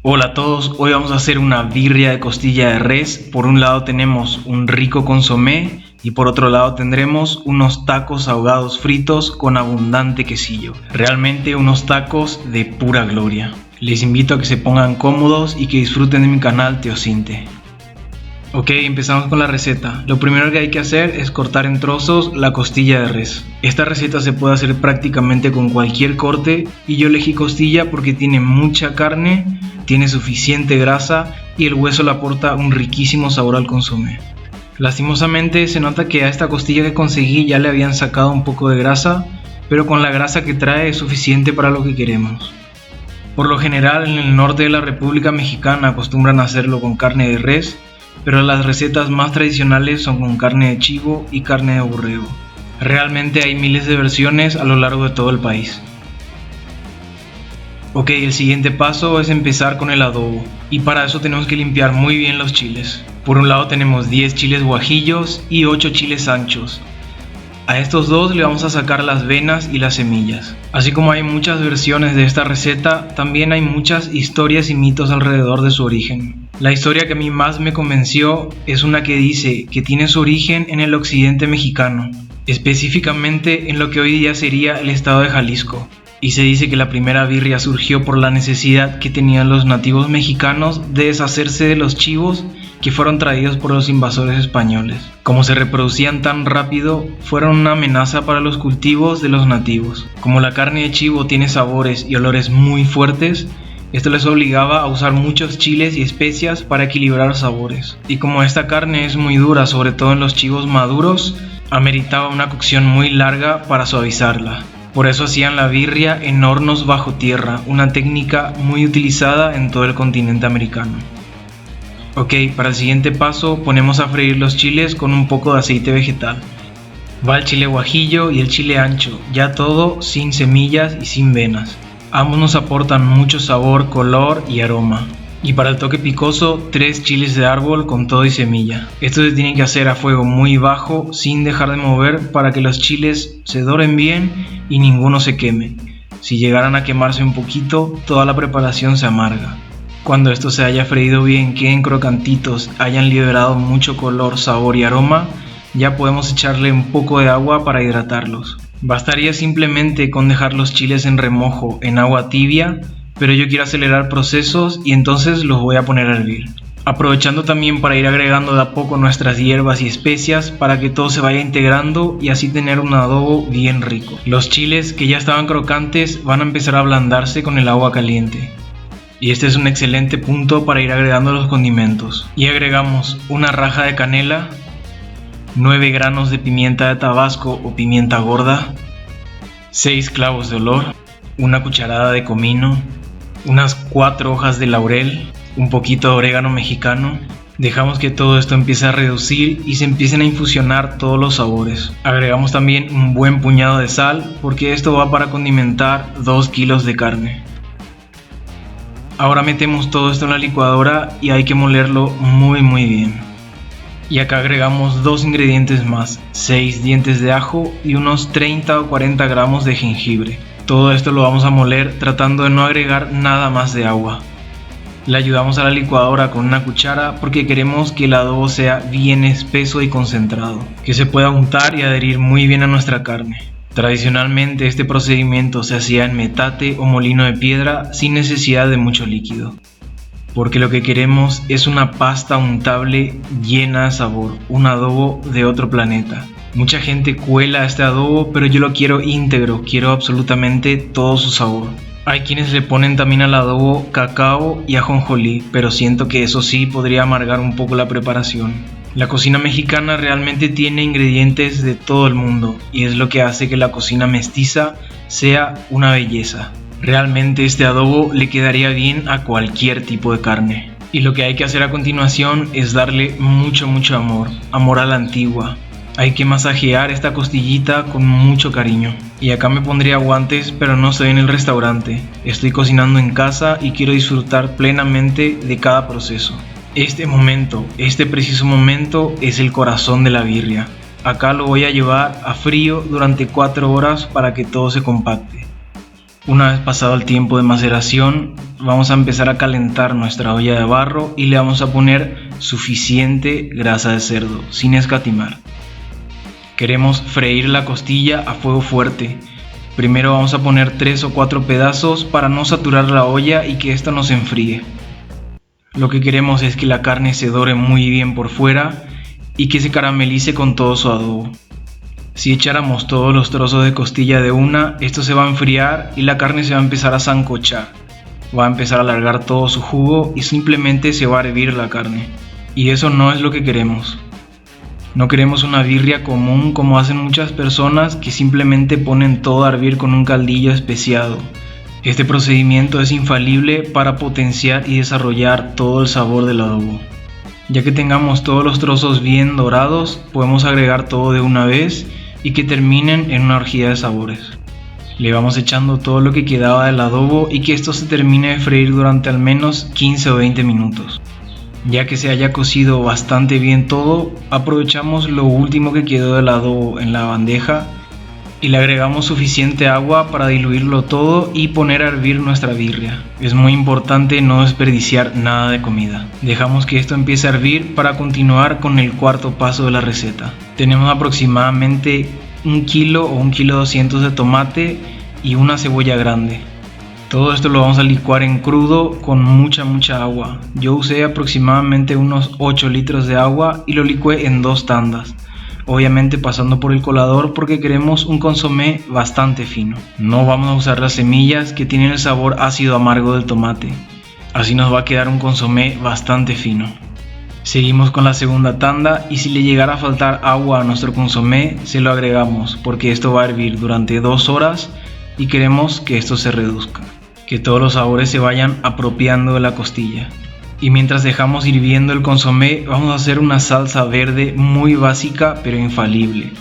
Hola a todos, hoy vamos a hacer una birria de costilla de res. Por un lado tenemos un rico consomé y por otro lado tendremos unos tacos ahogados fritos con abundante quesillo. Realmente unos tacos de pura gloria. Les invito a que se pongan cómodos y que disfruten de mi canal Teocinte. Ok, empezamos con la receta. Lo primero que hay que hacer es cortar en trozos la costilla de res. Esta receta se puede hacer prácticamente con cualquier corte y yo elegí costilla porque tiene mucha carne, tiene suficiente grasa y el hueso le aporta un riquísimo sabor al consomé. Lastimosamente se nota que a esta costilla que conseguí ya le habían sacado un poco de grasa, pero con la grasa que trae es suficiente para lo que queremos. Por lo general en el norte de la República Mexicana acostumbran a hacerlo con carne de res, pero las recetas más tradicionales son con carne de chivo y carne de borrego. Realmente hay miles de versiones a lo largo de todo el país. Ok, el siguiente paso es empezar con el adobo, y para eso tenemos que limpiar muy bien los chiles. Por un lado tenemos 10 chiles guajillos y 8 chiles anchos. A estos dos le vamos a sacar las venas y las semillas. Así como hay muchas versiones de esta receta, también hay muchas historias y mitos alrededor de su origen. La historia que a mí más me convenció es una que dice que tiene su origen en el occidente mexicano, específicamente en lo que hoy día sería el estado de Jalisco. Y se dice que la primera birria surgió por la necesidad que tenían los nativos mexicanos de deshacerse de los chivos que fueron traídos por los invasores españoles. Como se reproducían tan rápido, fueron una amenaza para los cultivos de los nativos. Como la carne de chivo tiene sabores y olores muy fuertes, esto les obligaba a usar muchos chiles y especias para equilibrar los sabores. Y como esta carne es muy dura, sobre todo en los chivos maduros, ameritaba una cocción muy larga para suavizarla. Por eso hacían la birria en hornos bajo tierra, una técnica muy utilizada en todo el continente americano. Ok, para el siguiente paso ponemos a freír los chiles con un poco de aceite vegetal. Va el chile guajillo y el chile ancho, ya todo sin semillas y sin venas. Ambos nos aportan mucho sabor, color y aroma. Y para el toque picoso, 3 chiles de árbol con todo y semilla. Esto se tiene que hacer a fuego muy bajo, sin dejar de mover, para que los chiles se doren bien y ninguno se queme. Si llegaran a quemarse un poquito, toda la preparación se amarga. Cuando esto se haya freído bien, queden crocantitos, hayan liberado mucho color, sabor y aroma, ya podemos echarle un poco de agua para hidratarlos. Bastaría simplemente con dejar los chiles en remojo en agua tibia, pero yo quiero acelerar procesos y entonces los voy a poner a hervir. Aprovechando también para ir agregando de a poco nuestras hierbas y especias para que todo se vaya integrando y así tener un adobo bien rico. Los chiles que ya estaban crocantes van a empezar a ablandarse con el agua caliente. Y este es un excelente punto para ir agregando los condimentos. Y agregamos una raja de canela, 9 granos de pimienta de tabasco o pimienta gorda, 6 clavos de olor, una cucharada de comino, unas 4 hojas de laurel, un poquito de orégano mexicano. Dejamos que todo esto empiece a reducir y se empiecen a infusionar todos los sabores. Agregamos también un buen puñado de sal porque esto va para condimentar 2 kilos de carne. Ahora metemos todo esto en la licuadora y hay que molerlo muy bien. Y acá agregamos 2 ingredientes más, 6 dientes de ajo y unos 30 o 40 gramos de jengibre. Todo esto lo vamos a moler tratando de no agregar nada más de agua. Le ayudamos a la licuadora con una cuchara porque queremos que el adobo sea bien espeso y concentrado, que se pueda untar y adherir muy bien a nuestra carne. Tradicionalmente este procedimiento se hacía en metate o molino de piedra sin necesidad de mucho líquido, porque lo que queremos es una pasta untable llena de sabor, un adobo de otro planeta. Mucha gente cuela este adobo, pero yo lo quiero íntegro, quiero absolutamente todo su sabor. Hay quienes le ponen también al adobo cacao y ajonjolí, pero siento que eso sí podría amargar un poco la preparación. La cocina mexicana realmente tiene ingredientes de todo el mundo y es lo que hace que la cocina mestiza sea una belleza. Realmente este adobo le quedaría bien a cualquier tipo de carne. Y lo que hay que hacer a continuación es darle mucho amor, amor a la antigua. Hay que masajear esta costillita con mucho cariño. Y acá me pondría guantes, pero no estoy en el restaurante. Estoy cocinando en casa y quiero disfrutar plenamente de cada proceso. Este preciso momento es el corazón de la birria. Acá lo voy a llevar a frío durante 4 horas para que todo se compacte. Una vez pasado el tiempo de maceración, vamos a empezar a calentar nuestra olla de barro y le vamos a poner suficiente grasa de cerdo, sin escatimar. Queremos freír la costilla a fuego fuerte. Primero vamos a poner 3 o 4 pedazos para no saturar la olla y que esta no se enfríe. Lo que queremos es que la carne se dore muy bien por fuera y que se caramelice con todo su adobo. Si echáramos todos los trozos de costilla de una, esto se va a enfriar y la carne se va a empezar a sancochar. Va a empezar a alargar todo su jugo y simplemente se va a hervir la carne. Y eso no es lo que queremos. No queremos una birria común como hacen muchas personas que simplemente ponen todo a hervir con un caldillo especiado. Este procedimiento es infalible para potenciar y desarrollar todo el sabor del adobo. Ya que tengamos todos los trozos bien dorados, podemos agregar todo de una vez y que terminen en una orgía de sabores. Le vamos echando todo lo que quedaba del adobo y que esto se termine de freír durante al menos 15 o 20 minutos. Ya que se haya cocido bastante bien todo, aprovechamos lo último que quedó del adobo en la bandeja y le agregamos suficiente agua para diluirlo todo y poner a hervir nuestra birria. Es muy importante no desperdiciar nada de comida. Dejamos que esto empiece a hervir para continuar con el cuarto paso de la receta. Tenemos aproximadamente 1 kilo o 1,2 kg de tomate y una cebolla grande. Todo esto lo vamos a licuar en crudo con mucha agua. Yo usé aproximadamente unos 8 litros de agua y lo licué en 2 tandas. Obviamente pasando por el colador porque queremos un consomé bastante fino. No vamos a usar las semillas que tienen el sabor ácido amargo del tomate. Así nos va a quedar un consomé bastante fino. Seguimos con la segunda tanda y si le llegara a faltar agua a nuestro consomé, se lo agregamos porque esto va a hervir durante 2 horas y queremos que esto se reduzca, que todos los sabores se vayan apropiando de la costilla. Y mientras dejamos hirviendo el consomé, vamos a hacer una salsa verde muy básica pero infalible.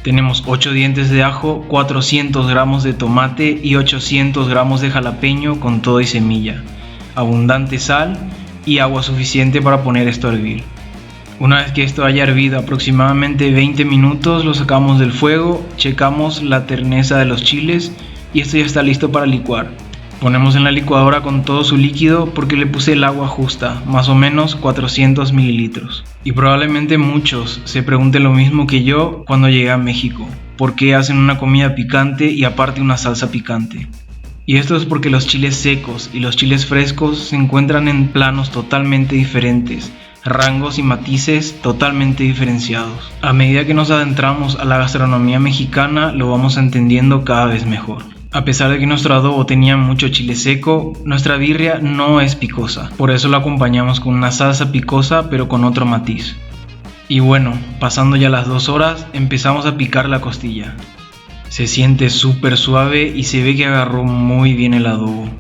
Tenemos 8 dientes de ajo, 400 gramos de tomate y 800 gramos de jalapeño con todo y semilla, abundante sal y agua suficiente para poner esto a hervir. Una vez que esto haya hervido aproximadamente 20 minutos, lo sacamos del fuego, checamos la terneza de los chiles y esto ya está listo para licuar. Ponemos en la licuadora con todo su líquido porque le puse el agua justa, más o menos 400 mililitros. Y probablemente muchos se pregunten lo mismo que yo cuando llegué a México. ¿Por qué hacen una comida picante y aparte una salsa picante? Y esto es porque los chiles secos y los chiles frescos se encuentran en planos totalmente diferentes, rangos y matices totalmente diferenciados. A medida que nos adentramos a la gastronomía mexicana, lo vamos entendiendo cada vez mejor. A pesar de que nuestro adobo tenía mucho chile seco, nuestra birria no es picosa. Por eso lo acompañamos con una salsa picosa pero con otro matiz. Y bueno, pasando ya las 2 horas, empezamos a picar la costilla. Se siente súper suave y se ve que agarró muy bien el adobo.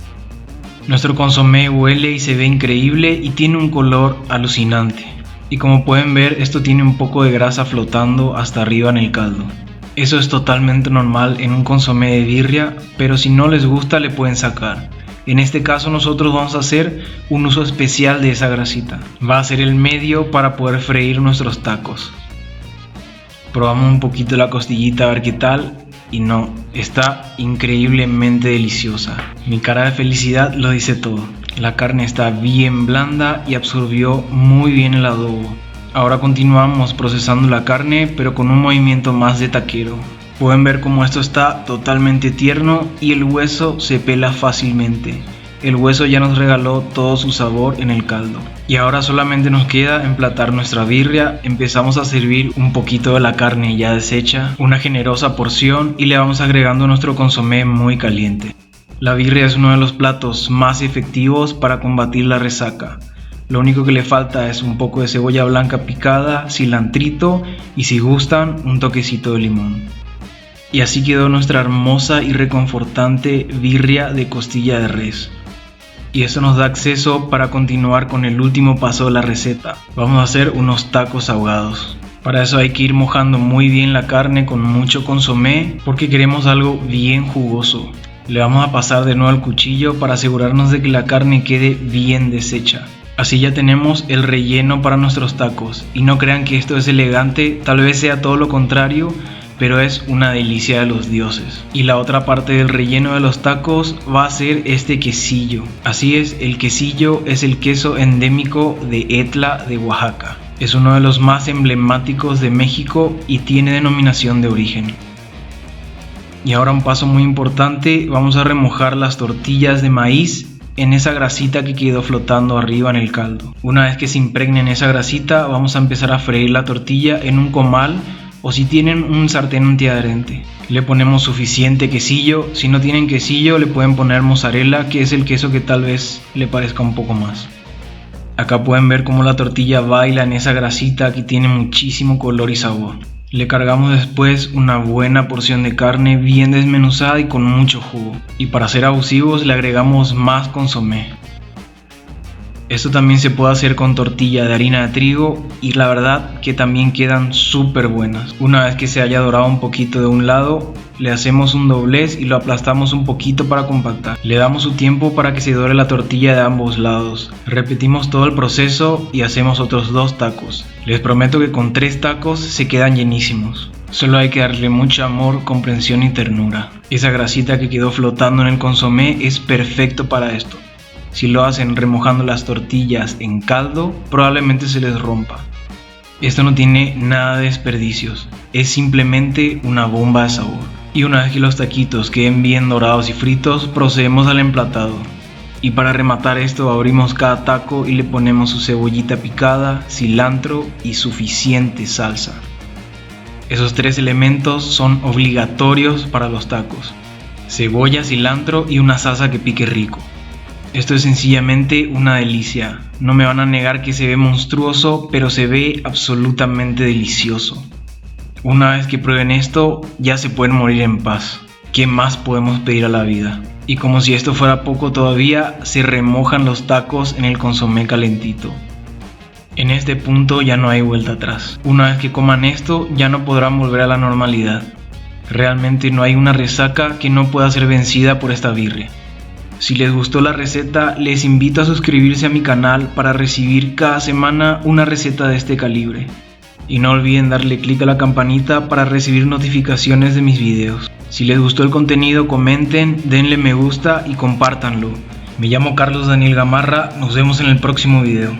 Nuestro consomé huele y se ve increíble y tiene un color alucinante. Y como pueden ver, esto tiene un poco de grasa flotando hasta arriba en el caldo. Eso es totalmente normal en un consomé de birria, pero si no les gusta le pueden sacar. En este caso nosotros vamos a hacer un uso especial de esa grasita. Va a ser el medio para poder freír nuestros tacos. Probamos un poquito la costillita a ver qué tal. Y no, está increíblemente deliciosa. Mi cara de felicidad lo dice todo. La carne está bien blanda y absorbió muy bien el adobo. Ahora continuamos procesando la carne, pero con un movimiento más de taquero. Pueden ver cómo esto está totalmente tierno y el hueso se pela fácilmente. El hueso ya nos regaló todo su sabor en el caldo. Y ahora solamente nos queda emplatar nuestra birria. Empezamos a servir un poquito de la carne ya deshecha, una generosa porción y le vamos agregando nuestro consomé muy caliente. La birria es uno de los platos más efectivos para combatir la resaca. Lo único que le falta es un poco de cebolla blanca picada, cilantrito y si gustan un toquecito de limón. Y así quedó nuestra hermosa y reconfortante birria de costilla de res. Y eso nos da acceso para continuar con el último paso de la receta. Vamos a hacer unos tacos ahogados. Para eso hay que ir mojando muy bien la carne con mucho consomé porque queremos algo bien jugoso. Le vamos a pasar de nuevo el cuchillo para asegurarnos de que la carne quede bien deshecha. Así ya tenemos el relleno para nuestros tacos. Y no crean que esto es elegante, tal vez sea todo lo contrario, pero es una delicia de los dioses. Y la otra parte del relleno de los tacos va a ser este quesillo. Así es, el quesillo es el queso endémico de Etla de Oaxaca. Es uno de los más emblemáticos de México y tiene denominación de origen. Y ahora un paso muy importante, vamos a remojar las tortillas de maíz en esa grasita que quedó flotando arriba en el caldo. Una vez que se impregne en esa grasita, vamos a empezar a freír la tortilla en un comal o si tienen un sartén antiadherente. Le ponemos suficiente quesillo, si no tienen quesillo le pueden poner mozzarella, que es el queso que tal vez le parezca un poco más. Acá pueden ver cómo la tortilla baila en esa grasita que tiene muchísimo color y sabor. Le cargamos después una buena porción de carne bien desmenuzada y con mucho jugo. Y para ser abusivos le agregamos más consomé. Esto también se puede hacer con tortilla de harina de trigo y la verdad que también quedan súper buenas. Una vez que se haya dorado un poquito de un lado, le hacemos un doblez y lo aplastamos un poquito para compactar. Le damos su tiempo para que se dore la tortilla de ambos lados. Repetimos todo el proceso y hacemos otros 2 tacos. Les prometo que con 3 tacos se quedan llenísimos. Solo hay que darle mucho amor, comprensión y ternura. Esa grasita que quedó flotando en el consomé es perfecto para esto. Si lo hacen remojando las tortillas en caldo, probablemente se les rompa. Esto no tiene nada de desperdicios, es simplemente una bomba de sabor. Y una vez que los taquitos queden bien dorados y fritos, procedemos al emplatado. Y para rematar esto, abrimos cada taco y le ponemos su cebollita picada, cilantro y suficiente salsa. Esos 3 elementos son obligatorios para los tacos: cebolla, cilantro y una salsa que pique rico. Esto es sencillamente una delicia. No me van a negar que se ve monstruoso, pero se ve absolutamente delicioso. Una vez que prueben esto, ya se pueden morir en paz. ¿Qué más podemos pedir a la vida? Y como si esto fuera poco todavía, se remojan los tacos en el consomé calentito. En este punto ya no hay vuelta atrás. Una vez que coman esto, ya no podrán volver a la normalidad. Realmente no hay una resaca que no pueda ser vencida por esta birria. Si les gustó la receta, les invito a suscribirse a mi canal para recibir cada semana una receta de este calibre. Y no olviden darle clic a la campanita para recibir notificaciones de mis videos. Si les gustó el contenido, comenten, denle me gusta y compártanlo. Me llamo Carlos Daniel Gamarra, nos vemos en el próximo video.